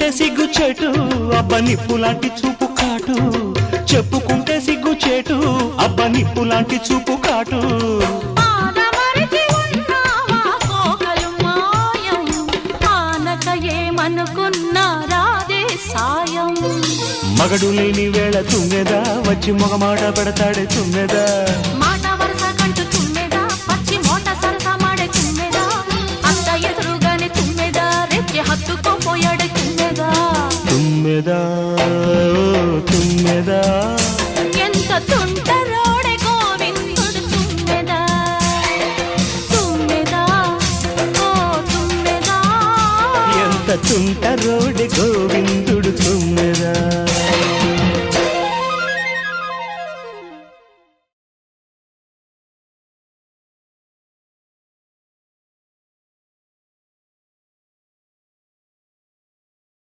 చెప్పుకుంటే సిగ్గు చెటు అబ్బ నిప్పులాంటి చూపు కాటు చెప్పుకుంటే సిగ్గు చెటు అబ్బ నిప్పులాంటి చూపు కాటు మగడు లేని వేళ తుమ్మెదా వచ్చి మొగమాట పెడతాడే తుమ్మెదా మాట వరస కంటూ తుమ్మెదా పచ్చి మోట సరస మాడే తుమ్మెదా అంత ఎదురుగానే తుమ్మెదా రెచ్చి హత్తుకోపోయాడే తుమ్మెదా తుమ్మెదా తుమ్మెదా ఎంత తుంటరోడే గోవిందుడు తుమ్మెదా తుమ్మెదా ఓ తుమ్మెదా ఎంత తుంటరోడే గో